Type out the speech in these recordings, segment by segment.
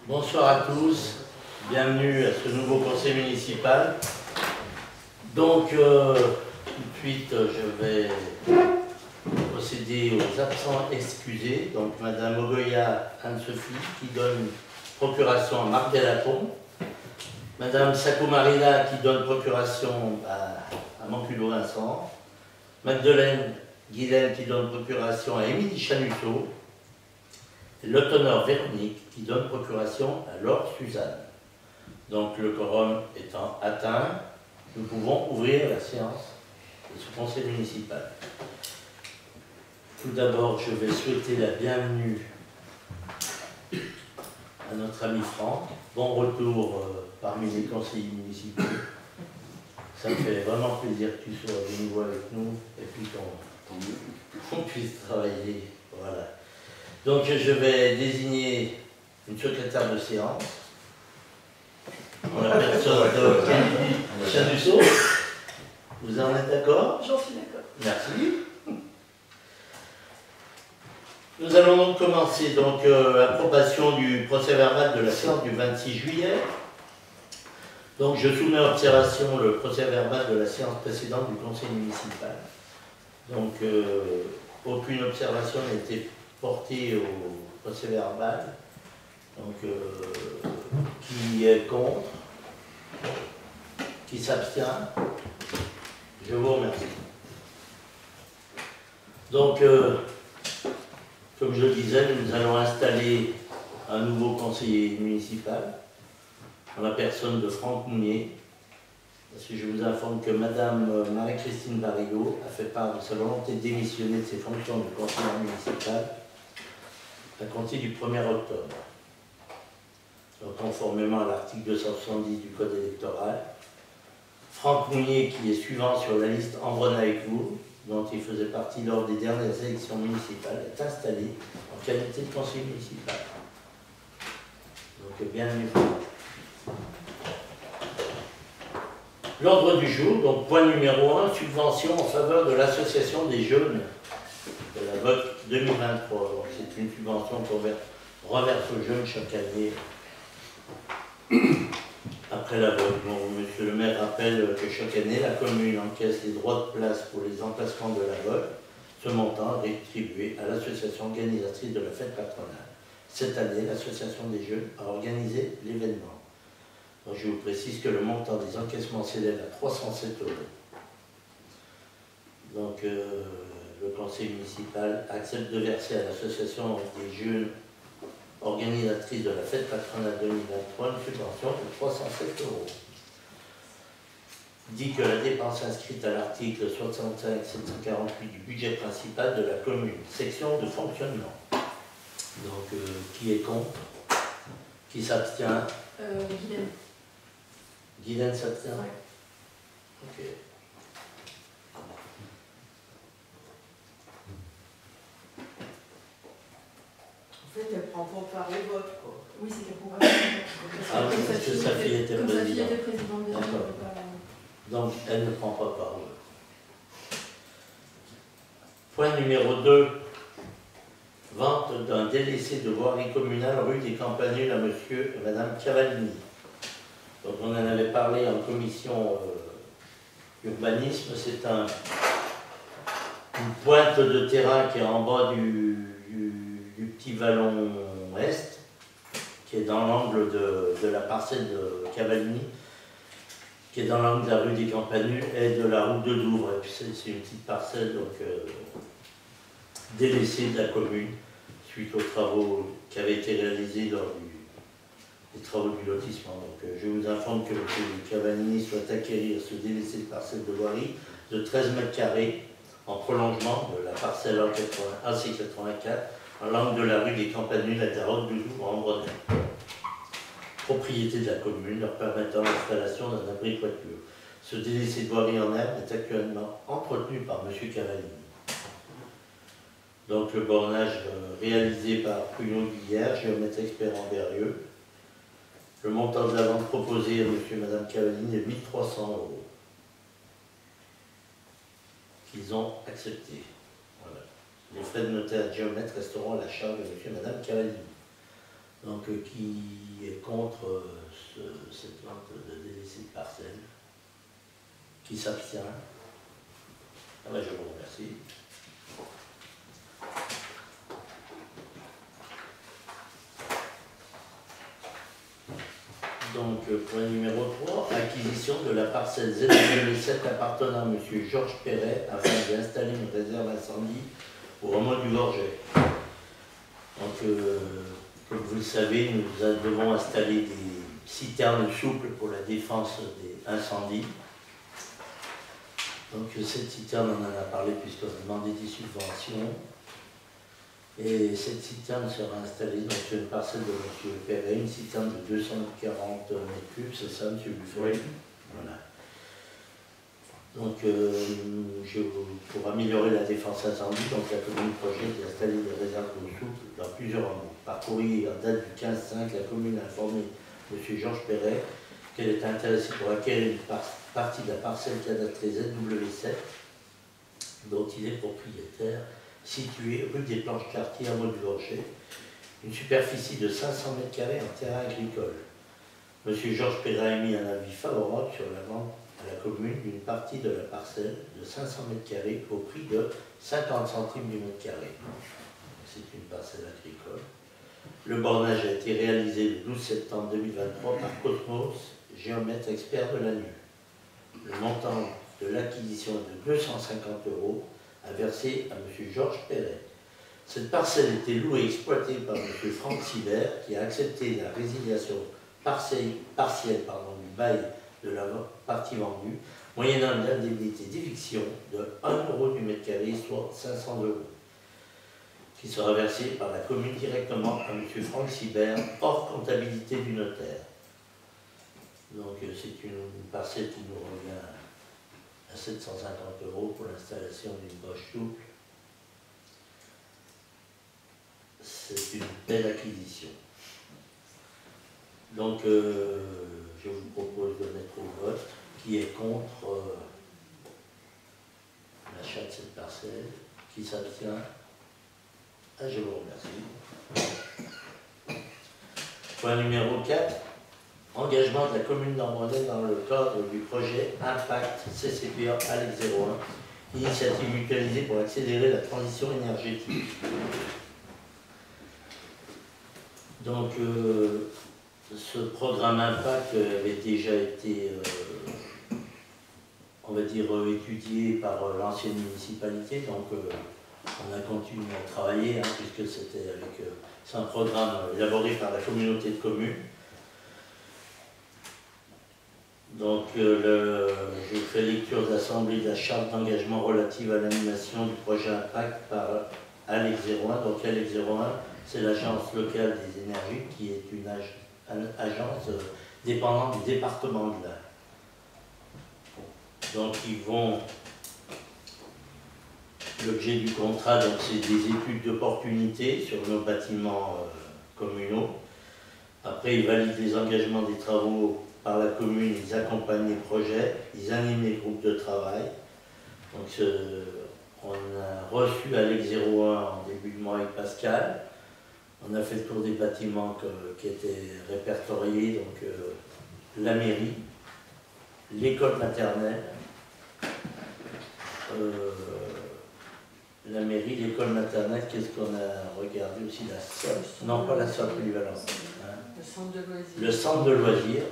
Bonsoir à tous, bienvenue à ce nouveau conseil municipal. Donc, tout de suite, je vais procéder aux absents excusés. Donc, Madame Ogoya Anne-Sophie qui donne procuration à Marc Delapont. Madame Sacco Marina qui donne procuration à Manculo Vincent. Magdeleine Guilaine qui donne procuration à Émilie Chanusso. L'autonore Véronique qui donne procuration à Laure Suzanne. Donc le quorum étant atteint, nous pouvons ouvrir la séance de ce conseil municipal. Tout d'abord, je vais souhaiter la bienvenue à notre ami Franck. Bon retour parmi les conseillers municipaux. Ça me fait vraiment plaisir que tu sois de nouveau avec nous et puis qu'on puisse travailler. Voilà. Donc je vais désigner une secrétaire de séance. En la personne de Chanusso. Vous en êtes d'accord? J'en suis d'accord. Merci. Nous allons donc commencer donc l'approbation du procès-verbal de la séance du 26 juillet. Donc je soumets à observation le procès-verbal de la séance précédente du conseil municipal. Donc aucune observation n'a été porté au procès-verbal. Donc, qui est contre? Qui s'abstient? Je vous remercie. Donc, comme je le disais, nous allons installer un nouveau conseiller municipal, en la personne de Franck Mounier, parce que je vous informe que Madame Marie-Christine Barriot a fait part de sa volonté de démissionner de ses fonctions de conseillère municipale à compter du 1er octobre. Donc, conformément à l'article 270 du Code électoral, Franck Mounier, qui est suivant sur la liste Embrun avec vous, dont il faisait partie lors des dernières élections municipales, est installé en qualité de conseiller municipal. Donc, bienvenue. L'ordre du jour, donc point numéro 1, subvention en faveur de l'association des jeunes de la VOC 2023. C'est une subvention qu'on reverse aux jeunes chaque année après la VOC. Bon, monsieur le maire rappelle que chaque année, la commune encaisse les droits de place pour les emplacements de la VOC, ce montant rétribué à l'association organisatrice de la fête patronale. Cette année, l'association des jeunes a organisé l'événement. Je vous précise que le montant des encaissements s'élève à 307 €. Donc, le conseil municipal accepte de verser à l'association des jeunes organisatrices de la fête patronale 2023 une subvention de 307 €. Dit que la dépense inscrite à l'article 65-748 du budget principal de la commune, section de fonctionnement. Donc, qui est contre? Qui s'abstient? Guylaine. Guylaine s'abstient? Ouais. Ok. En fait, elle prend pas part au vote, quoi. Oui, c'est qu'elle pourra. Ah oui, parce que sa fille était Comme sa fille présidente. était présidente déjà, D'accord. elle peut pas. Donc, elle ne prend pas part. Point numéro 2. Vente d'un délaissé de voirie communale rue des Campanules à monsieur et madame Cavallini. Donc, on en avait parlé en commission urbanisme. C'est une pointe de terrain qui est en bas du petit vallon est, qui est dans l'angle de la parcelle de Cavallini, qui est dans l'angle de la rue des Campanules et de la route de Douvres. Et puis c'est une petite parcelle donc, délaissée de la commune suite aux travaux qui avaient été réalisés lors des travaux du lotissement. Donc, je vous informe que M. Cavallini souhaite acquérir ce délaissé de parcelle de voirie de 13 mètres carrés en prolongement de la parcelle AC84 en l'angle de la rue des Campanules à la route de Douvres en Bretagne. Propriété de la commune leur permettant l'installation d'un abri de toiture. Ce délaissé de voirie en herbe est actuellement entretenu par M. Cavallini. Donc le bornage réalisé par Pruno Guillère, géomètre expert en Berrieux. Le montant de la vente proposée à M. et Mme Cavallini est 1 300 €. Qu'ils ont accepté. Voilà. Les frais de notaire géomètre resteront à la charge de M. et Mme Cavallini. Donc qui est contre cette vente de délaissé de parcelle? Qui s'abstient? Ah ben, je vous remercie. Donc, point numéro 3, acquisition de la parcelle Z7 appartenant à M. Georges Perret afin d'y installer une réserve incendie au remont du Gorget. Donc, comme vous le savez, nous devons installer des citernes souples pour la défense des incendies. Donc, cette citerne, on en a parlé puisqu'on a demandé des subventions. Et cette citerne sera installée donc, sur une parcelle de M. Perret, une citerne de 240 m3, c'est ça, M. Buffet? Oui. Voilà. Donc, pour améliorer la défense incendie, donc la commune projette d'installer des réserves d'eau souple dans plusieurs hameaux. Par courrier en date du 15/5, la commune a informé M. Georges Perret qu'elle est intéressée pour acquérir une partie de la parcelle cadastrée ZW7, dont il est propriétaire, située rue des Planches-Cartier à Mont-du-Gorget, une superficie de 500 m² en terrain agricole. M. Georges Perret a émis un avis favorable sur la vente à la commune d'une partie de la parcelle de 500 m² au prix de 50 centimes du mètre carré. C'est une parcelle agricole. Le bornage a été réalisé le 12 septembre 2023 par Cosmos, géomètre expert de l'ANU. Le montant de l'acquisition est de 250 € à verser à M. Georges Perret. Cette parcelle était louée et exploitée par M. Franck Sibert, qui a accepté la résiliation partielle du bail de la partie vendue, moyennant une indemnité d'éviction de 1 € du mètre carré, soit 500 €, qui sera versée par la commune directement à M. Franck Sibert, hors comptabilité du notaire. Donc c'est une parcelle qui nous revient à 750 € pour l'installation d'une bâche souple. C'est une belle acquisition. Donc je vous propose de mettre au vote qui est contre l'achat de cette parcelle, qui s'abstient. Ah, je vous remercie. Point numéro 4. Engagement de la commune d'Ambronay dans le cadre du projet Impact CCPA Alex 01, initiative mutualisée pour accélérer la transition énergétique. Donc, ce programme Impact avait déjà été, on va dire, étudié par l'ancienne municipalité, donc on a continué à travailler, hein, puisque c'est un programme élaboré par la communauté de communes. Donc, je fais lecture de l'Assemblée de la charte d'engagement relative à l'animation du projet Impact par Alex 01. Donc, Alex 01, c'est l'agence locale des énergies, qui est une agence dépendante du département de l'Ain. Donc, l'objet du contrat, c'est des études d'opportunité sur nos bâtiments communaux. Après, ils valident les engagements des travaux par la commune, ils accompagnent les projets, ils animent les groupes de travail. Donc, on a reçu Alex 01 en début de mois avec Pascal. On a fait le tour des bâtiments qui étaient répertoriés, donc la mairie, l'école maternelle, l'école maternelle, qu'est-ce qu'on a regardé aussi? La salle, non pas la salle polyvalente, hein. Le centre de loisirs. Le centre de loisirs.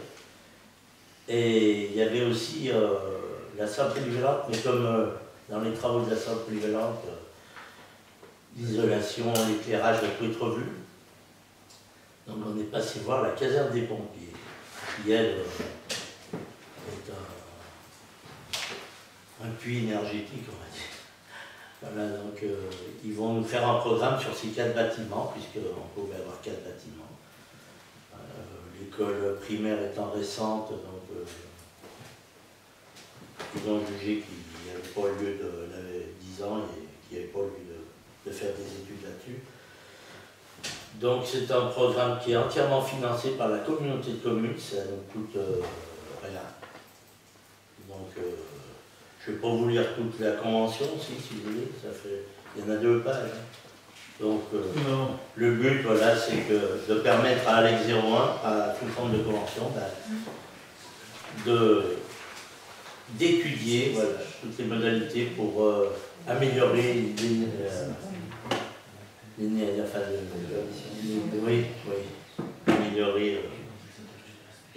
Et il y avait aussi la salle polyvalente, mais comme dans les travaux de la salle polyvalente, l'isolation, l'éclairage a tout être revu. Donc on est passé voir la caserne des pompiers, qui elle est un puits énergétique, on va dire. Voilà, donc ils vont nous faire un programme sur ces 4 bâtiments, puisqu'on pouvait avoir 4 bâtiments. L'école primaire étant récente, donc ils ont jugé qu'il n'y avait pas lieu de 10 ans et qu'il n'y avait pas lieu de faire des études là-dessus. Donc c'est un programme qui est entièrement financé par la communauté de communes, ça ne coûte rien. Donc je ne vais pas vous lire toute la convention, si vous voulez, il y en a 2 pages. Donc le but, voilà, c'est de permettre à Alex 01, sous forme de convention, d'étudier voilà, toutes les modalités pour améliorer améliorer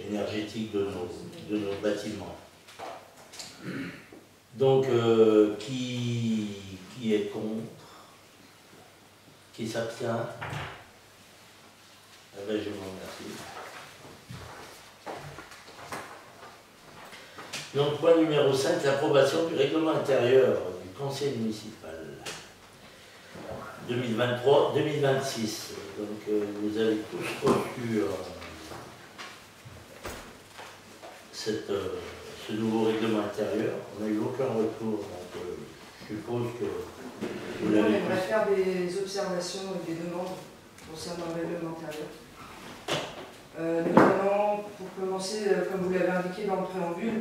l'énergétique de nos bâtiments. Donc, qui est contre? Qui s'abstient? Ah ben, je vous remercie. Donc, point numéro 5, l'approbation du règlement intérieur du conseil municipal 2023-2026. Donc, vous avez tous reçu ce nouveau règlement intérieur. On n'a eu aucun retour, donc je suppose que vous On l'avez aimerait tous. faire des observations et des demandes concernant le règlement intérieur. Notamment, pour commencer, comme vous l'avez indiqué dans le préambule,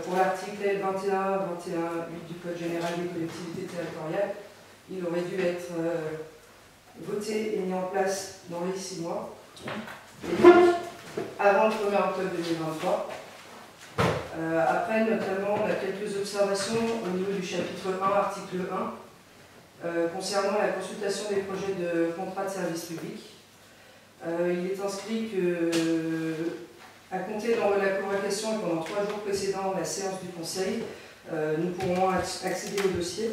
pour l'article L21-21-8 du Code général des collectivités territoriales, il aurait dû être voté et mis en place dans les 6 mois, et donc avant le 1er octobre 2023. Après, notamment, on a quelques observations au niveau du chapitre 1, article 1, concernant la consultation des projets de contrat de service public. Il est inscrit que, à compter de la convocation et pendant 3 jours précédant la séance du Conseil, nous pourrons accéder au dossier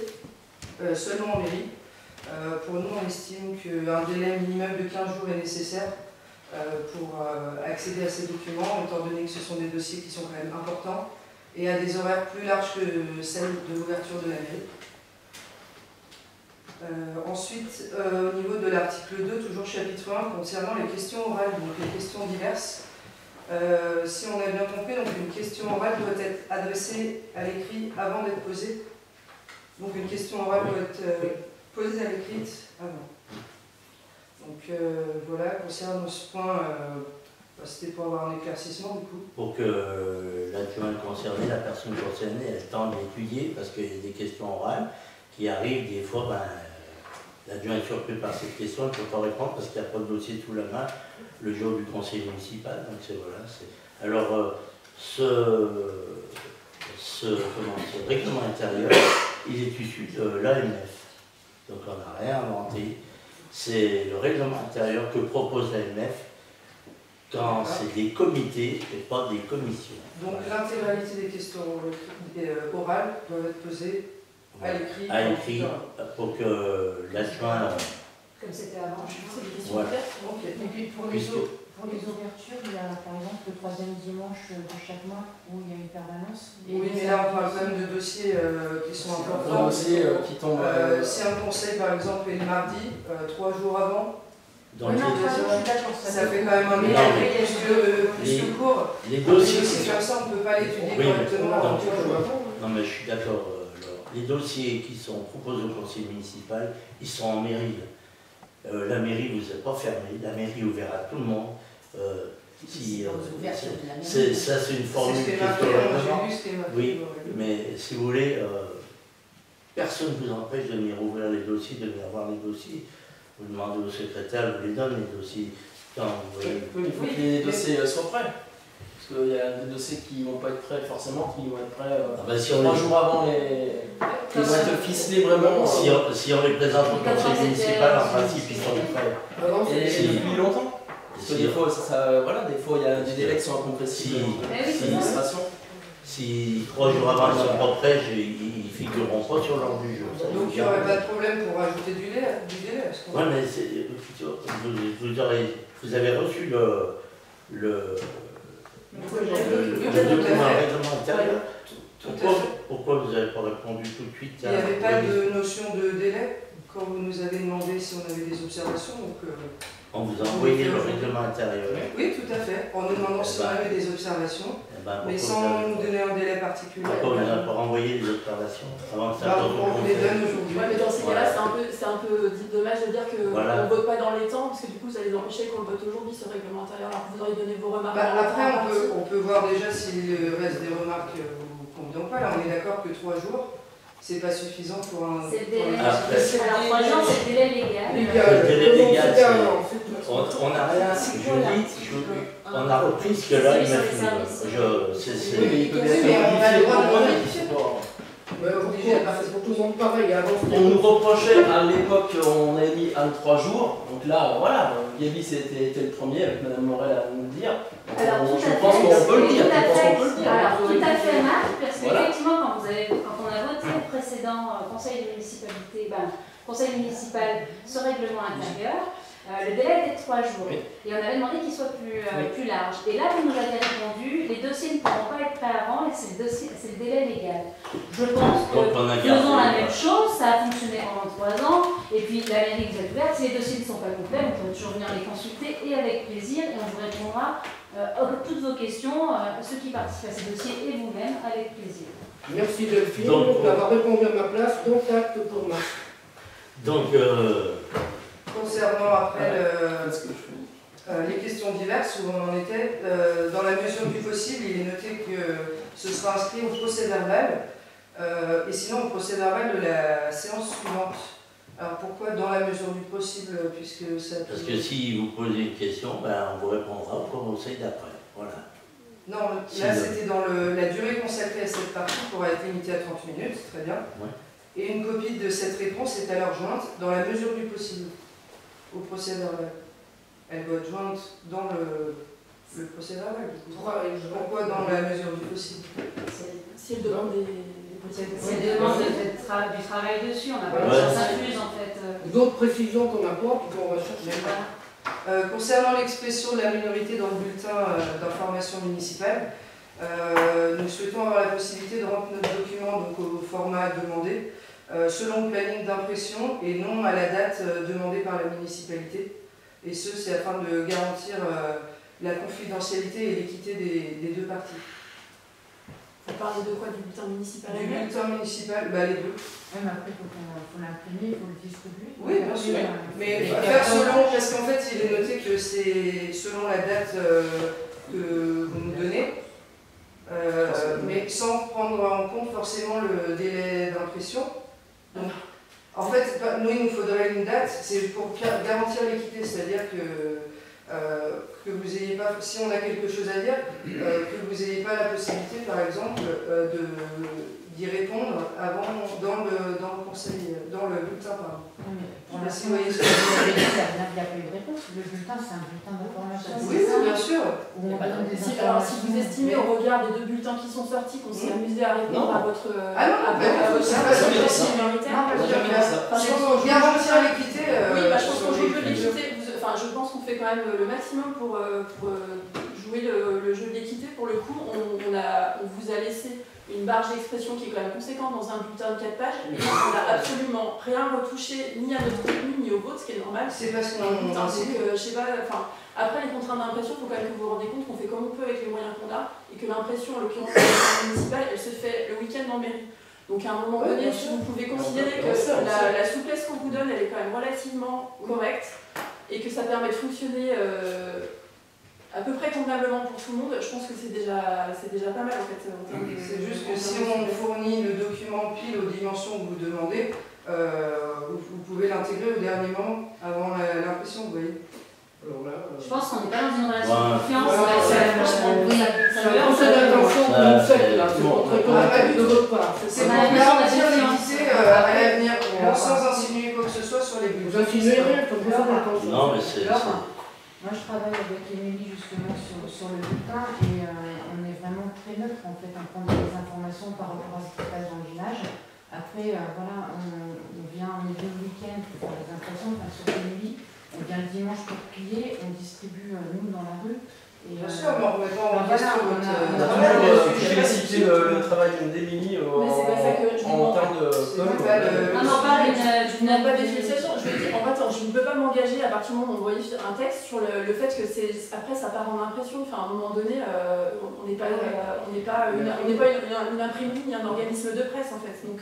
seulement en mairie. Pour nous, on estime qu'un délai minimum de 15 jours est nécessaire pour accéder à ces documents, étant donné que ce sont des dossiers qui sont quand même importants et à des horaires plus larges que celles de l'ouverture de la mairie. Ensuite, au niveau de l'article 2, toujours chapitre 1, concernant les questions orales, donc les questions diverses. Si on a bien compris, donc une question orale doit être adressée à l'écrit avant d'être posée. Donc une question orale doit être posée à l'écrit avant. Donc voilà, concernant ce point, c'était pour avoir un éclaircissement du coup. Pour que l'adjoint concerné, la personne concernée, ait le temps d'étudier, parce qu'il y a des questions orales qui arrivent des fois, l'adjoint est surpris par cette question, il ne peut pas répondre parce qu'il n'y a pas de dossier sous la main le jour du conseil municipal. Donc c'est voilà. Alors ce règlement intérieur, il est issu de l'AMF. Donc on n'a rien inventé. C'est le règlement intérieur que propose l'AMF quand c'est des comités et pas des commissions. Donc l'intégralité des questions orales doivent être posées à l'écrit. À l'écrit, pour que l'adjoint... Comme c'était avant, c'est des questions Voilà. ouvertes. Ok. Et puis pour les ouvertures, il y a par exemple le 3e dimanche de chaque mois où il y a une permanence. Oui, mais là on parle quand même de dossiers qui sont importants. Dossiers qui tombent. Si un conseil par exemple est le mardi, 3 jours avant, Dans Oui, les, non, 3 jours, je suis d'accord. ça fait quand même un Non, mélange mais plus que court. les Les dossiers... dossiers comme ça, on ne peut pas l'étudier Oui, correctement non, en 3 jours avant. Non mais je suis d'accord. Les dossiers qui sont proposés au conseil municipal, ils sont en mairie. La mairie vous n'est pas fermée, la mairie est ouverte à tout le monde. Ça c'est une formule C'est ce qui qui est est marqué, sur le j'ai règlement. lu ce qui est marqué. Oui, mais si vous voulez, personne ne vous empêche de venir ouvrir les dossiers, de venir voir les dossiers. Vous demandez au secrétaire, vous les donne les dossiers. Quand vous voyez. Oui, il faut que les dossiers soient prêts. Parce qu'il y a des dossiers qui ne vont pas être prêts forcément, qui vont être prêts Si on 3 les- jours avant les. Qui vont être ficelés vraiment. si on les présente au conseil municipal, en principe, ils sont prêts. Et depuis longtemps. Parce que Si- des fois, voilà, des fois, il y a des délais qui sont incompressibles Si- dans l'administration. Si 3 jours avant ils ne sont pas prêts, ils ne figureront pas sur l'ordre du jour. Ça, Donc il n'y aurait pas de problème pour rajouter du délai à ce Oui, moment-là. mais vous avez reçu le document règlement intérieur. Tout à fait. Pourquoi vous n'avez pas répondu tout de suite Il n'y avait pas de notion de délai quand vous nous avez demandé si on avait des observations. Donc, On vous a envoyé le règlement intérieur. oui, tout à fait, en nous demandant si on avait des observations, Eh ben, mais pourquoi sans vous nous avez- donner un délai particulier. pourquoi vous n'avez pas renvoyé les observations avant que ça Bah, sorte au on vous les conseil? donne aujourd'hui. Ouais, mais dans ces cas-là, c'est un peu dommage de dire qu'on Voilà. ne vote pas dans les temps, parce que du coup, ça les empêchait qu'on le vote aujourd'hui, ce règlement intérieur, alors que vous auriez donné vos remarques. Bah, dans le après, temps, on peut voir déjà si le reste des remarques vous convient ou pas. Là, on est d'accord que 3 jours, c'est pas suffisant pour un. C'est le délai. Après. Alors 3 ans, c'est le délai légal. Le délai légal, c'était un an, c'est tout. On n'a rien, on a repris ce que là il m'a fini. Oui, mais il peut Oui, bien mais on a le droit de modifier. modifier. Mais pourquoi? C'est pour tout le monde pareil. Avant, On nous reprochait à l'époque, on avait mis 1-3 jours, donc là, voilà, Gaby était le premier avec Madame Morel à nous le dire. Alors, Je tout à pense fait. qu'on peut le dire, Tout à je pense fait. qu'on peut le dire. Alors, tout à fait, Marc, parce Voilà. qu'effectivement, quand on a voté le précédent conseil de municipalité, conseil municipal, ce règlement intérieur, le délai était de 3 jours. Oui. Et on avait demandé qu'il soit plus large. Et là, vous nous avez répondu, les dossiers ne pourront pas être prêts avant et c'est le délai légal. Je pense que Donc on a faisons la gardé. même chose, ça a fonctionné pendant 3 ans, et puis la mairie vous êtes ouverte, si les dossiers ne sont pas complets, vous pouvez toujours venir les consulter et avec plaisir, et on vous répondra à toutes vos questions, ceux qui participent à ces dossiers et vous-même, avec plaisir. Merci Delphine Donc, d'avoir répondu à ma place. Donc, acte pour moi. Donc, Concernant après Qu'est-ce que je fais les questions diverses, où on en était, dans la mesure du possible, il est noté que ce sera inscrit au procès verbal, et sinon au procès verbal de la séance suivante. Alors pourquoi dans la mesure du possible, puisque ça... parce que si vous posez une question, on vous répondra au conseil d'après. Voilà. Non, là c'était dans la durée consacrée à cette partie pourra être limitée à 30 minutes, très bien. Ouais. Et une copie de cette réponse est alors jointe dans la mesure du possible au procès verbal. Elle doit être jointe dans le procès verbal. Pourquoi dans la mesure du possible? Si elle demande des C'est une demande du travail dessus, on n'a pas Ouais. besoin ça s'infuse en fait. D'autres précisions qu'on n'a pas, puis qu'on va chercher. Concernant l'expression de la minorité dans le bulletin d'information municipale, nous souhaitons avoir la possibilité de remplir notre document donc, au format demandé, selon le planning d'impression et non à la date demandée par la municipalité. Et ce, c'est afin de garantir la confidentialité et l'équité des deux parties. Vous parlez de quoi? Du bulletin municipal? Du bulletin municipal, les deux. Même après, il faut l'imprimer, il faut le distribuer. Oui, bien sûr. Mais Et faire après, selon, parce qu'en fait, il est noté que c'est selon la date que vous nous donnez, mais sans prendre en compte forcément le délai d'impression. Donc, en fait, nous, il nous faudrait une date, c'est pour garantir l'équité, c'est-à-dire que vous ayez pas, si on a quelque chose à dire, que vous n'ayez pas la possibilité, par exemple, d'y répondre avant dans le conseil, dans le bulletin, pardon. Pour Je sais l'instant, pas si vous voyez ce que il n'y a pas eu de réponse. Le bulletin, c'est un bulletin d'information. Oui, bien sûr. Où on donne des Alors, si informations. vous estimez au regard des 2 bulletins qui sont sortis qu'on s'est amusé à répondre Non. à votre Ah non, à votre c'est pas ça. situation minoritaire. Non, parce On a jamais dit ça. Enfin, je pense qu'on Garantir l'équité. Oui, je pense qu'on sur joue le jeu de les- l'équité. Enfin, je pense qu'on fait quand même le maximum pour jouer le jeu de l'équité. Pour le coup, on vous a laissé une barge d'expression qui est quand même conséquente dans un bulletin de 4 pages. Et on n'a absolument rien retouché, ni à notre contenu, ni au vôtre, ce qui est normal. C'est parce Dans le qu'on bulletin. Donc, je sais pas, enfin, après les contraintes d'impression, il faut quand même que vous vous rendez compte qu'on fait comme on peut avec les moyens qu'on a et que l'impression, en l'occurrence municipale, elle se fait le week-end en mairie. Donc à un moment Ouais, donné, bien si sûr. vous pouvez considérer que la souplesse qu'on vous donne, elle est quand même relativement correcte et que ça permet de fonctionner à peu près convenablement pour tout le monde, je pense que c'est déjà pas mal en fait. C'est juste que si on fournit le document pile aux dimensions que vous demandez, vous pouvez l'intégrer au dernier moment avant l'impression, vous voyez. Alors là, Je pense qu'on n'est pas dans une relation Ouais. de confiance. Ouais, c'est un conseil d'intention que vous faites là, c'est pas très correct de votre part. C'est On pour a l'impression garantir de l'équité à l'avenir, sans insinuer quoi que ce soit sur les Vous bulletins. insinuez rien, c'est un conseil d'intention. Non, mais c'est. Laure, moi je travaille avec Émilie justement sur le bulletin et on est vraiment très neutre en fait, on prend des informations par rapport à ce qui se passe dans le village. Après, voilà, on vient le week-end pour faire des impressions, enfin sur Émilie, on vient le dimanche pour plier, on distribue nous dans la rue. Et, Bien sûr, mais en remettant en voilà, question on votre... a- On a travail toujours là-dessus. félicité le travail d'Émilie Mais c'est pas ça que je en demande. termes de C'est com. pas le- Non, non, pas Je d'une n'aime pas des félicitations. Je veux dire, en fait, je ne peux pas m'engager à partir du moment où on voyait un texte sur le fait que après ça part en impression. Enfin, à un moment donné, on n'est pas une imprimerie ni un organisme de presse en fait. Donc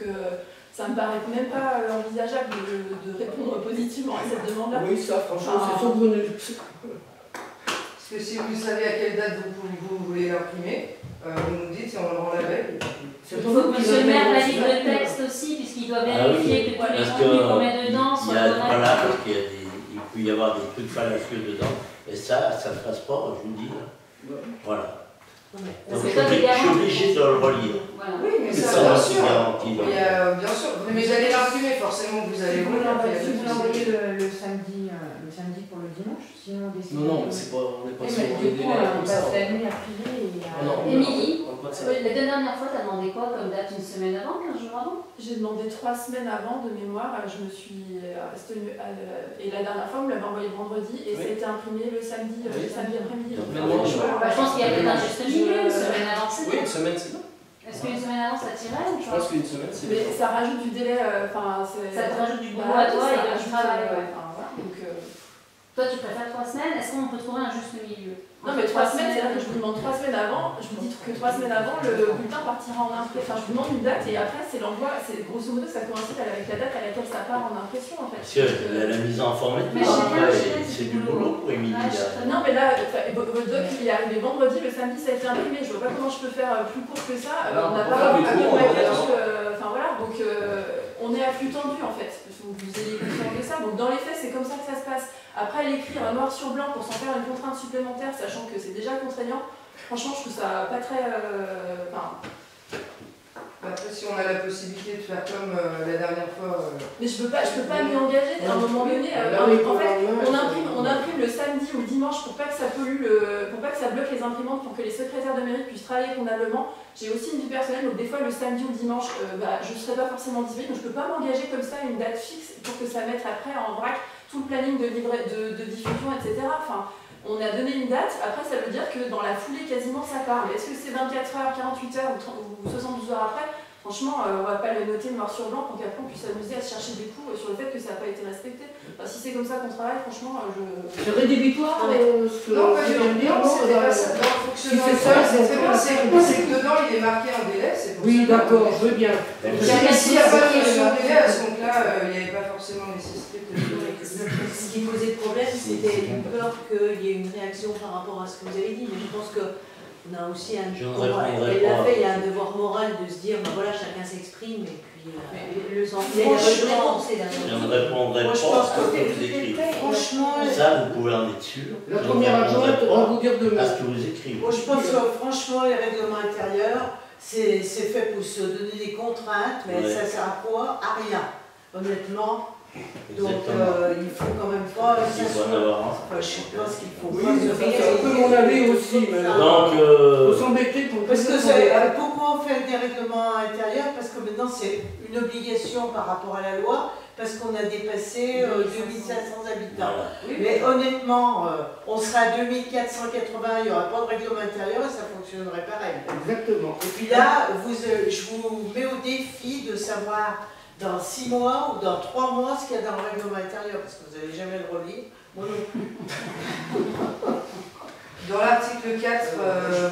ça me paraît même pas envisageable de répondre positivement à cette demande-là. Oui, ça, franchement, c'est saugrenu. Parce que si vous savez à quelle date vous voulez l'imprimer, vous nous dites et on le rend la veille. Il faut que monsieur le maire valide le texte aussi, puisqu'il doit vérifier que tous les contenus qu'on met dedans soient corrects. Voilà, parce qu'il peut y avoir des trucs fallacieux dedans, et ça ne passe pas, je vous dis. Voilà. Donc je suis obligé de le relire. Voilà. Oui, mais C'est ça, bien qui sûr. garantit. Il y a, bien sûr. Mais vous allez l'imprimer, forcément, vous allez Vous relire. l'envoyez le samedi pour le dimanche, sinon on décide. Non, mais c'est pas, on n'est pas Oui, sur mais des du coup, délais on comme ça. passe la nuit à filer et à... Non, Émilie, on parle pas de ça. la dernière fois, t'as demandé quoi comme date? Une semaine avant, 15 jours avant? J'ai demandé 3 semaines avant de mémoire, je me suis abstenue, et la dernière fois, on me l'avait envoyé vendredi, et ça a été imprimé le samedi, après-midi. Je pense qu'il y a peut-être un juste milieu, une semaine avant, c'est Oui, bien. une semaine, c'est bien. Est-ce qu'une semaine avant, ça tirait ou Je pas? pense qu'une semaine, c'est Mais bien. ça rajoute du délai, enfin, Ça te rajoute du boulot à toi et du travail, ouais. Enfin, voilà, donc, Toi, tu préfères 3 semaines? Est-ce qu'on peut trouver un juste milieu? non, mais 3 semaines, c'est-à-dire que je vous demande 3 semaines avant, je vous dis que 3 semaines avant, le bulletin partira en impression. Enfin, je vous demande une date et après, c'est l'envoi, c'est grosso modo, ça coïncide avec la date à laquelle ça part en impression, en fait. Parce que la mise en forme, Mais je sais bien, c'est du boulot pour Émilie. Non, mais là, votre doc, il est arrivé vendredi, le samedi, ça a été imprimé. Je vois pas comment je peux faire plus court que ça. On n'a pas enfin voilà, donc on est à flux tendu en fait. Vous ayez conscience de ça. Donc dans les faits, c'est comme ça que ça se passe. Après, l'écrire noir sur blanc pour s'en faire une contrainte supplémentaire, sachant que c'est déjà contraignant, franchement, je trouve ça pas très. Après, si on a la possibilité de faire comme la dernière fois. Mais je peux pas m'y engager à un moment donné. En fait, on imprime le samedi ou le dimanche pour pas que ça pollue pour pas que ça bloque les imprimantes, pour que les secrétaires de mairie puissent travailler convenablement. J'ai aussi une vie personnelle, donc des fois le samedi ou le dimanche, je ne serai pas forcément disponible, donc je peux pas m'engager comme ça à une date fixe pour que ça mette après en vrac tout le planning de diffusion, etc. Enfin, on a donné une date, après ça veut dire que dans la foulée quasiment ça part. Mais est-ce que c'est 24 heures, 48 heures ou 72 heures après? Franchement, on va pas le noter noir sur blanc pour qu'après on puisse s'amuser à se chercher des coups sur le fait que ça n'a pas été respecté. Enfin, si c'est comme ça qu'on travaille, franchement, C'est rédhibitoire Non, pas du tout. Non, c'était pas ça. Dans le fonctionnement, c'est très bien. C'est que dedans, il est marqué un délai. Oui, d'accord, je veux bien. S'il n'y a pas de notion de délai, à ce moment-là, il n'y avait pas forcément nécessité de. Ce qui posait problème, c'était une peur qu'il y ait une réaction par rapport à ce que vous avez dit, mais je pense que on a aussi un devoir, il y a un devoir moral de se dire, ben voilà, chacun s'exprime et puis le Je ne répondrai pas à ce que vous écrivez. Franchement, ça, vous pouvez en être sûr. La première adjointe va vous dire demain. À ce que vous écrivez. moi, je pense que franchement, les règlements intérieurs, c'est fait pour se donner des contraintes, mais ça sert à quoi? À rien, honnêtement. Donc il faut quand même pas je pense qu'il faut pas se C'est un peu mon avis aussi, mais donc faut s'embêter pour parce que pourquoi on fait des règlements intérieurs? Parce que maintenant c'est une obligation par rapport à la loi, parce qu'on a dépassé 2500 habitants. voilà. Mais honnêtement, on sera à 2480, il n'y aura pas de règlement intérieur et ça fonctionnerait pareil. exactement. Et puis là, je vous mets au défi de savoir dans 6 mois ou dans 3 mois ce qu'il y a dans le règlement intérieur, parce que vous n'allez jamais le relire. Moi non plus. Dans l'article 4,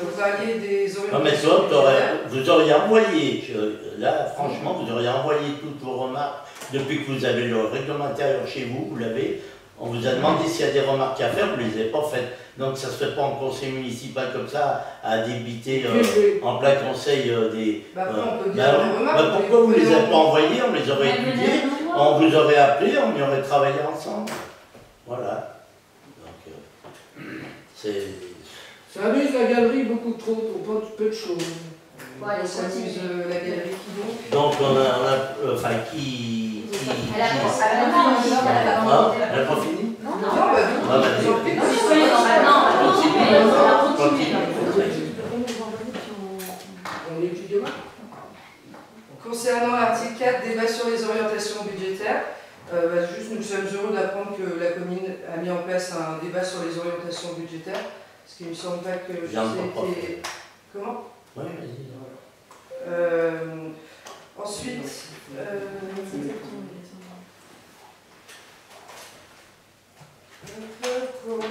vous parliez des Non mais orientations. toi, vous auriez envoyé, là franchement, vous auriez envoyé toutes vos remarques depuis que vous avez le règlement intérieur chez vous, vous l'avez. On vous a demandé s'il y a des remarques à faire, vous ne les avez pas faites. Donc ça ne se fait pas en conseil municipal comme ça, à débiter en plein conseil des... Après, on peut dire des remarques. pourquoi vous ne les avez pas envoyées? On les aurait étudiées, on vous aurait appelé, on y aurait travaillé ensemble. Voilà. Donc, c'est... Ça amuse la galerie beaucoup trop, pour pas peu de choses. Bon, allez, Ça amuse continue. la galerie qui donc. Donc on a enfin qui... Elle a pas Elle n'a pas fini? Non, Non, non. bah, Ah, bah, vous en faites. On étudie demain. Concernant l'article 4, débat sur les orientations budgétaires, juste nous sommes heureux d'apprendre que la commune a mis en place un débat sur les orientations budgétaires, parce qu'il ne me semble pas que c'était... Comment? Oui, vas-y. Ensuite,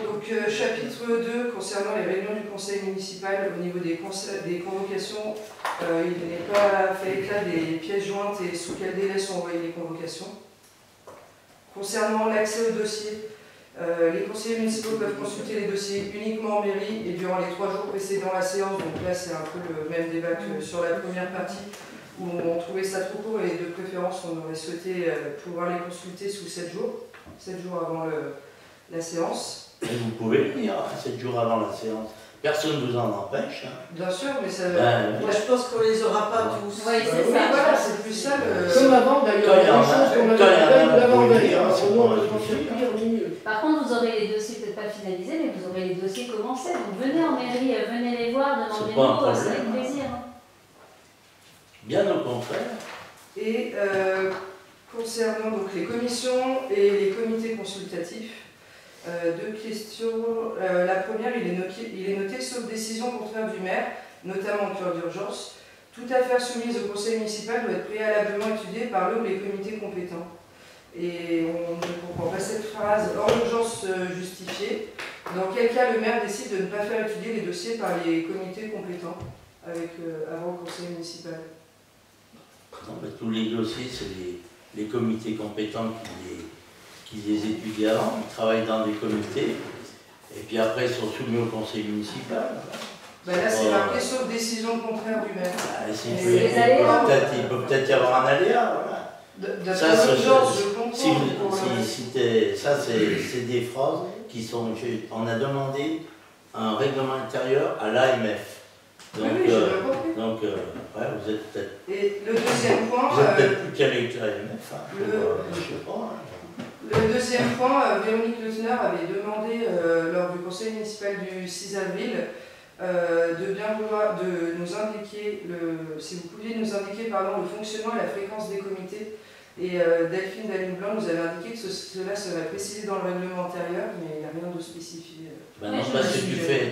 donc chapitre 2 concernant les réunions du conseil municipal au niveau des convocations, il n'est pas fait éclat des pièces jointes et sous quel délai sont envoyées les convocations. Concernant l'accès au dossier, Les conseillers municipaux peuvent consulter les dossiers uniquement en mairie et durant les 3 jours précédant la séance. Donc là, c'est un peu le même débat que sur la première partie, où on trouvait ça trop court et de préférence, on aurait souhaité pouvoir les consulter sous 7 jours, 7 jours avant la séance. Et vous pouvez venir 7 jours avant la séance. Personne ne vous en empêche. Hein. Bien sûr, mais ça... Moi, je pense qu'on les aura pas tous. Oui, c'est Oui, ça. voilà, c'est plus ça le... Comme avant, d'ailleurs, il y a des choses qu'on avait fait l'avant-veille. Au moins, on peut s'en servir, mieux. Par contre, vous aurez les dossiers peut-être pas finalisés, mais vous aurez les dossiers commencés. Donc venez en mairie, venez les voir, demandez-nous, c'est avec plaisir. Bien au contraire. Et concernant donc les commissions et les comités consultatifs, 2 questions. La première, il est noté sauf décision contraire du maire, notamment en cas d'urgence. Toute affaire soumise au conseil municipal doit être préalablement étudiée par le ou les comités compétents. Et on ne comprend pas cette phrase hors urgence justifiée. Dans quel cas le maire décide de ne pas faire étudier les dossiers par les comités compétents avant le conseil municipal? Non, mais tous les dossiers, c'est les comités compétents qui les étudient avant. Ils travaillent dans des comités. Et puis après, ils sont soumis au conseil municipal. Ben là, c'est marqué sauf décision contraire du maire. Il peut peut-être y avoir un aléa. Voilà. Ça, c'est des phrases qui sont... On a demandé un règlement intérieur à l'AMF. Donc, oui, j'ai ouais, vous êtes peut-être... Et le deuxième point... Vous êtes peut-être plus calé que l'AMF. Hein, je sais pas. Le deuxième point, Véronique Leutner avait demandé lors du conseil municipal du 6 avril de bien vouloir nous indiquer, si vous pouviez nous indiquer le fonctionnement et la fréquence des comités. Et Delphine Daline-Blanc nous avait indiqué que cela serait précisé dans le règlement intérieur, mais il n'y a rien de spécifié. Ben non, parce que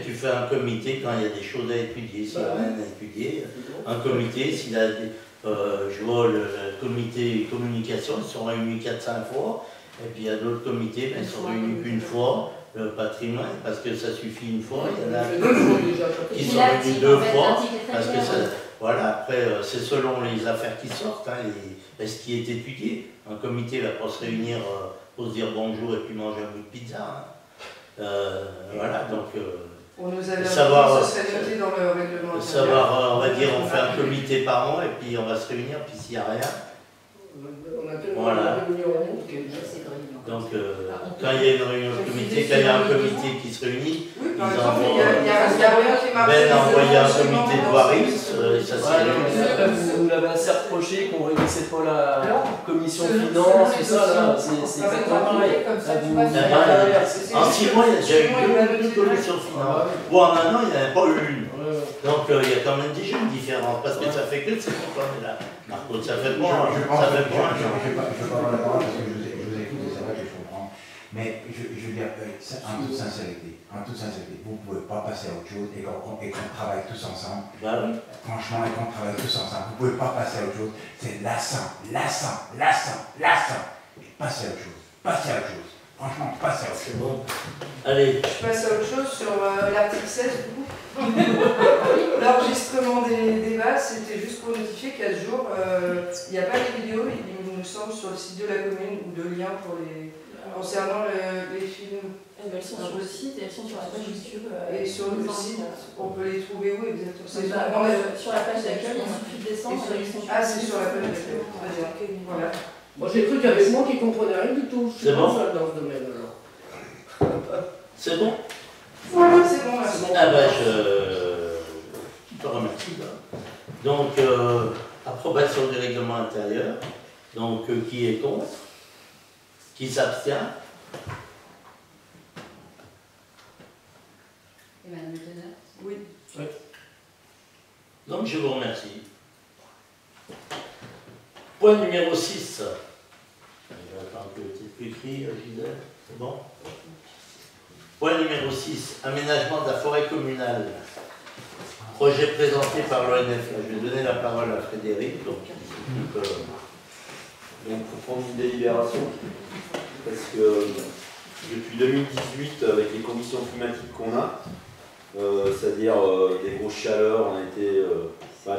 tu fais un comité quand il y a des choses à étudier, s'il y a rien à étudier. Un comité, s'il a des, je vois le comité communication, ils sont réunis 4-5 fois, et puis il y a d'autres comités, mais ils sont réunis qu'une fois. Le patrimoine, parce que ça suffit une fois, il y en a qui sont réunis 2 fois, parce que ça, voilà, après c'est selon les affaires qui sortent, hein, ce qui est étudié. Un comité ne va pas se réunir pour se dire bonjour et puis manger un bout de pizza. Hein. Voilà, donc on nous avait savoir, dit que ça serait noté dans le règlement intérieur. On va dire, on fait un comité par an et puis on va se réunir, puis s'il n'y a rien. Voilà. Donc, quand il y a une réunion de comité, quand il y a un comité qui se réunit, ils envoient. Ben a envoyé un comité de voirie, ça c'est. Vous l'avez assez reproché qu'on réunissait pas la commission finance, tout ça, là, c'est exactement pareil. En 6 mois, il y a déjà eu 2 commissions finance. Bon, en 1 an, il n'y en a pas eu une. Donc, il y a quand même déjà une différence, parce que ça fait que c'est pourquoi on est là. Marco, ça fait point. Je vais pas avoir la parole parce que je vous écoute et c'est vrai que je comprends. Mais je veux dire, en toute sincérité, vous ne pouvez pas passer à autre chose et qu'on travaille tous ensemble. Bah oui. Franchement, et qu'on travaille tous ensemble, vous ne pouvez pas passer à autre chose. C'est lassant. Et passez à autre chose. Franchement, passez à autre chose. Bon. Allez. Je passe à autre chose sur l'article 16 du coup. L'enregistrement des débats, c'était juste pour notifier qu'à ce jour, il n'y a pas les vidéos, il nous semble, sur le site de la commune ou de liens pour concernant les films. Elles sont sur le site et elles sont sur la page YouTube. Et sur le site, on peut les trouver où exactement? Sur la page d'accueil, il suffit de descendre. Ah, c'est sur la page d'accueil. Voilà. Moi j'ai cru qu'il y avait moi qui comprenais rien du tout. C'est bon? Dans ce domaine alors. C'est bon? C'est bon, merci. Ah ben, je te remercie. Donc, approbation du règlement intérieur. Donc, qui est contre? Qui s'abstient? Et Madame Le Teneur? Oui. Donc, je vous remercie. Point numéro 6. Je vais attendre que le titre écrit, Gisèle. C'est bon? Point numéro 6. Aménagement de la forêt communale. Projet présenté par l'ONF. Je vais donner la parole à Frédéric. Donc, il faut prendre une délibération. Parce que depuis 2018, avec les conditions climatiques qu'on a, c'est-à-dire des grosses chaleurs, on a été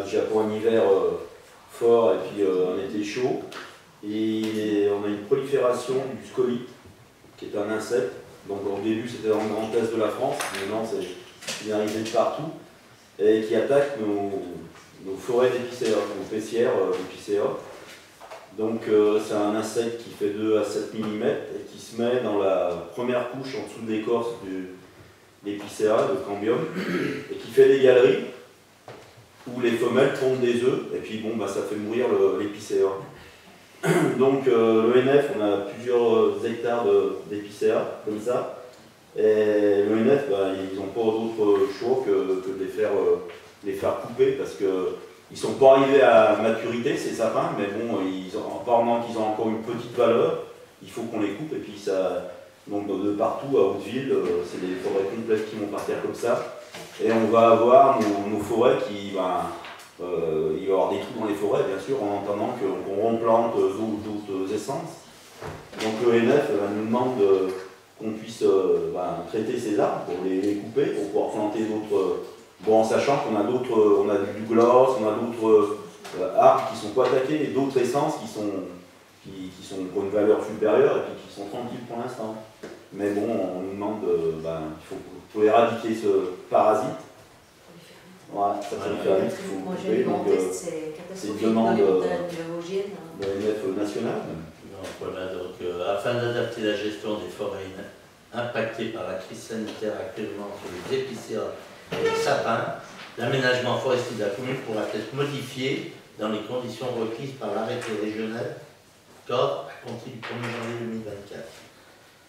déjà pour un hiver fort et puis un été chaud. Et on a une prolifération du scolyte, qui est un insecte Donc au début c'était dans le grand est de la France, maintenant c'est généralisé de partout, et qui attaque nos forêts d'épicéas, nos pessières d'épicéas. Donc c'est un insecte qui fait 2 à 7 mm et qui se met dans la première couche en dessous de l'écorce de l'épicéa, de cambium, et qui fait des galeries où les femelles pondent des œufs, et puis bon, bah, ça fait mourir l'épicéa. Donc l'ONF, on a plusieurs hectares d'épicéa, comme ça, et l'ONF, bah, ils n'ont pas d'autre choix que de les faire couper, parce qu'ils ne sont pas arrivés à maturité, ces sapins, mais bon, apparemment qu'ils ont encore une petite valeur, il faut qu'on les coupe, et puis ça... Donc de partout, à Hauteville, c'est des forêts complètes qui vont partir comme ça, et on va avoir nos forêts qui... Ben, il va y avoir des trous dans les forêts, bien sûr, en entendant qu'on replante d'autres essences. Donc l'ONF nous demande qu'on puisse traiter ces arbres pour les couper, pour pouvoir planter d'autres... Bon, en sachant qu'on a d'autres, on a du gloss, on a d'autres arbres qui ne sont pas attaqués, et d'autres essences qui sont pour une valeur supérieure et puis qui sont tranquilles pour l'instant. Mais bon, on nous demande, il faut pour éradiquer ce parasite. Voilà, ça fait faire vite, il faut couper, donc c'est une demande de l'ONF nationale. Voilà, donc afin d'adapter la gestion des forêts impactées par la crise sanitaire actuellement sur les épicéas et les sapins, l'aménagement forestier de la commune pourra être modifié dans les conditions requises par l'arrêté régional COR à compter du 1er janvier 2024.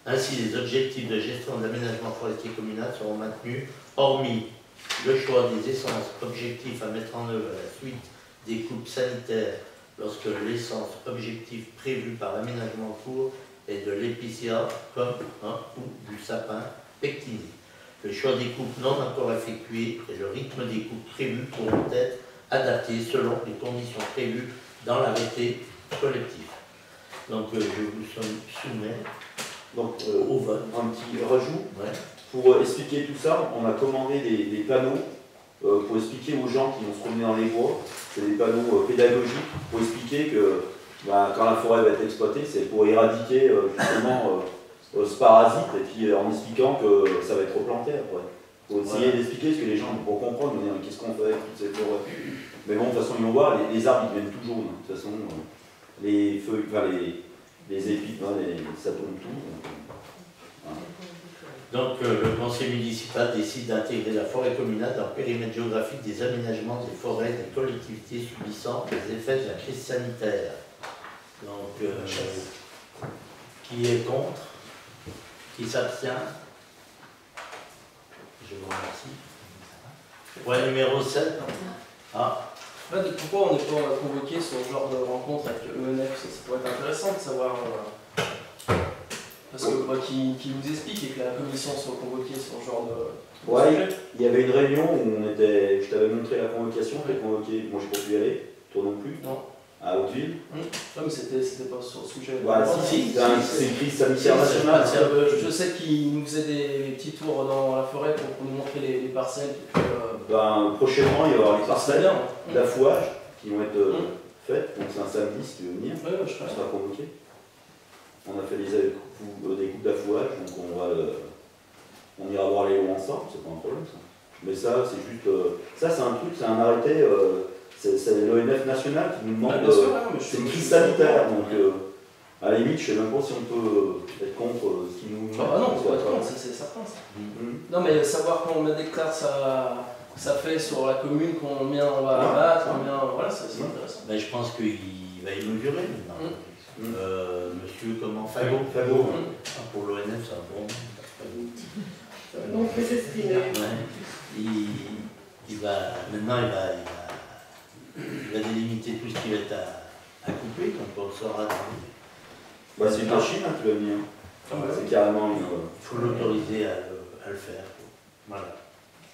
Ainsi, les objectifs de gestion de l'aménagement forestier communal seront maintenus, hormis le choix des essences objectifs à mettre en œuvre à la suite des coupes sanitaires lorsque l'essence objectif prévue par l'aménagement en cours est de l'épicéa comme ou du sapin pectiné. Le choix des coupes non encore effectuées et le rythme des coupes prévues pourront être adaptés selon les conditions prévues dans l'arrêté collectif. Donc je vous soumets au vote. Un petit rajout. Ouais. Pour expliquer tout ça, on a commandé des panneaux pour expliquer aux gens qui vont se promener dans les bois. C'est des panneaux pédagogiques pour expliquer que quand la forêt va être exploitée, c'est pour éradiquer justement ce parasite, et puis en expliquant que ça va être replanté après. Il faut essayer d'expliquer ce que les gens vont comprendre, dire qu'est-ce qu'on fait avec toutes ces forêts. Mais bon, de toute façon, ils vont voir, les arbres ils deviennent tout jaunes. De toute façon, les feuilles, les épis, ça tombe tout. Donc le conseil municipal décide d'intégrer la forêt communale dans le périmètre géographique des aménagements des forêts des collectivités subissant les effets de la crise sanitaire. Donc qui est contre? Qui s'abstient? Je vous remercie. Point numéro 7. Ah. Pourquoi on n'est pas convoqué sur ce genre de rencontre avec l'ONF? Ça pourrait être intéressant de savoir. Parce que qui vous explique et que la commission soit convoquée sur ce genre de sujet. Il y avait une réunion où je t'avais montré la convocation, tu es convoqué, moi je ne peux plus y aller, toi non plus. Non. À Hauteville. Non, mais c'était pas sur le sujet. C'est une crise sanitaire nationale. Je sais qu'ils nous faisaient des petits tours dans la forêt pour nous montrer les parcelles. Prochainement, il va y avoir les parcelles d'affouage qui vont être faites. Donc c'est un samedi si tu veux venir. Je serai convoqué. On a fait des coupes d'affouage, donc on ira voir les lots ensemble, c'est pas un problème ça. Mais ça, c'est juste. Ça, c'est un truc, c'est un arrêté. C'est l'ONF national qui nous demande. C'est une crise sanitaire, donc à la limite, je ne sais même pas si on peut être contre ce qui nous. Non, on peut être contre, c'est certain ça. Non, mais savoir quand on déclare ça fait sur la commune, combien on va abattre, combien. Voilà, c'est intéressant. Mais je pense qu'il va inaugurer maintenant. Monsieur, comment Fagot. Pour l'ONF, c'est un bon nom. On peut s'estimer. Maintenant, il va délimiter tout ce qui va être à couper, donc on le saura dans c'est une machine qui va venir. C'est carrément. Il faut l'autoriser à le faire. Voilà.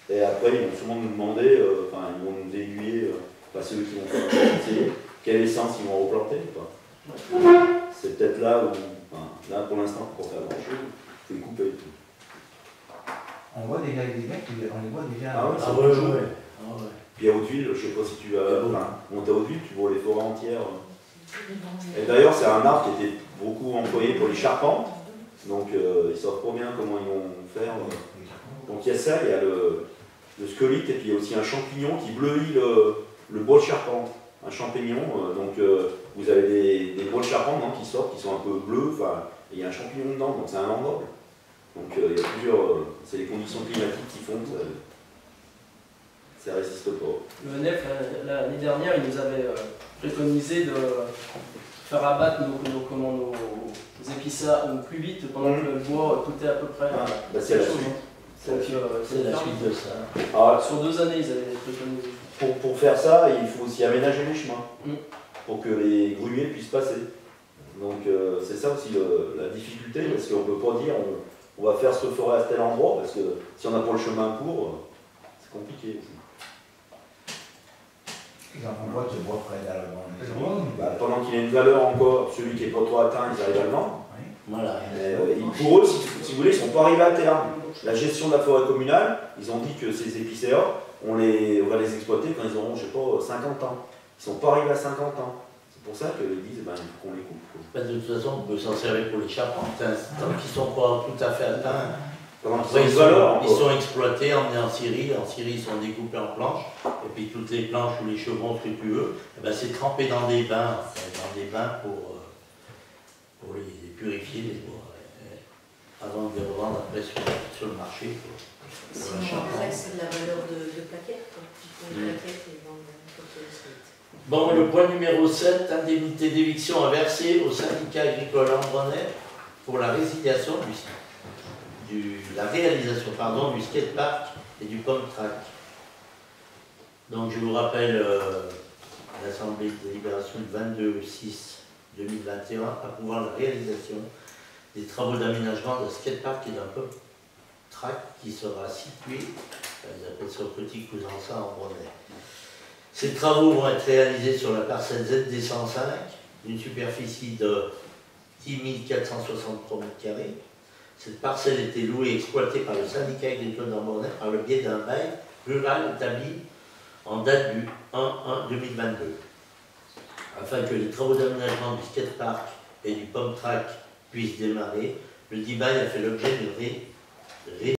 Et après, ils vont sûrement nous demander, ils vont nous aiguiller, ceux qui vont faire le conseiller, quelle essence ils vont replanter. C'est peut-être là où, là pour l'instant, pour faire grand chose, il faut les couper et tout. On voit des mecs, on les voit déjà. Puis à Hauteville, je ne sais pas si tu vas monter à Hauteville, tu vois les forêts entières. Et d'ailleurs, c'est un arbre qui était beaucoup employé pour les charpentes. Donc ils savent pas bien comment ils vont faire. Donc il y a ça, il y a le scolite et puis il y a aussi un champignon qui bleuit le bois de charpente. Un champignon, donc vous avez des bois de charpente qui sortent, qui sont un peu bleus, et il y a un champignon dedans, donc c'est un enrobe. Donc il y a plusieurs, c'est les conditions climatiques qui font que ça résiste pas. Le NF, l'année dernière, il nous avait préconisé de faire abattre nos épissards plus vite pendant que le bois tout est à peu près. C'est la suite. C'est la suite de ça. Alors, sur 2 années, ils avaient préconisé. Pour faire ça, il faut aussi aménager les chemins pour que les grumiers puissent passer. Donc c'est ça aussi la difficulté, parce qu'on ne peut pas dire on va faire cette forêt à tel endroit, parce que si on n'a pas le chemin court, c'est compliqué aussi. Ils en font quoi de ce bois près d'Albon? Pendant qu'il y a une valeur encore, celui qui n'est pas trop atteint, ils arrivent à le vendre. Voilà. Pour eux, si vous voulez, ils ne sont pas arrivés à terme. La gestion de la forêt communale, ils ont dit que ces épicéas, on va les exploiter quand ils auront, je sais pas, 50 ans. Ils ne sont pas arrivés à 50 ans. C'est pour ça qu'ils disent il faut qu'on les coupe. De toute façon, on peut s'en servir pour les charpentes. Tant qu'ils ne sont pas tout à fait atteints. Après, ils sont exploités, emmenés en Syrie. En Syrie, ils sont découpés en planches. Et puis toutes les planches ou les chevrons scrupuleux, c'est trempé dans des bains, pour les purifier, les bois. Avant de les revendre après sur le marché. C'est de la valeur de plaquettes. Bon, le point numéro 7, indemnité d'éviction à verser au syndicat agricole Ambronais pour la résiliation la réalisation du skatepark et du pump track. Donc je vous rappelle, l'Assemblée de délibération du 22/6/2021 approuvant la réalisation des travaux d'aménagement d'un skatepark et d'un pump track qui sera situé, ils appellent ça au Petit Cousançat en Ambronais. Ces travaux vont être réalisés sur la parcelle ZD 105, d'une superficie de 10 463 m². Cette parcelle était louée et exploitée par le syndicat agricole d'Ambronais par le biais d'un bail rural établi en date du 1/1/2022. Afin que les travaux d'aménagement du skatepark et du pump track puissent démarrer, le dit bail a fait l'objet d'une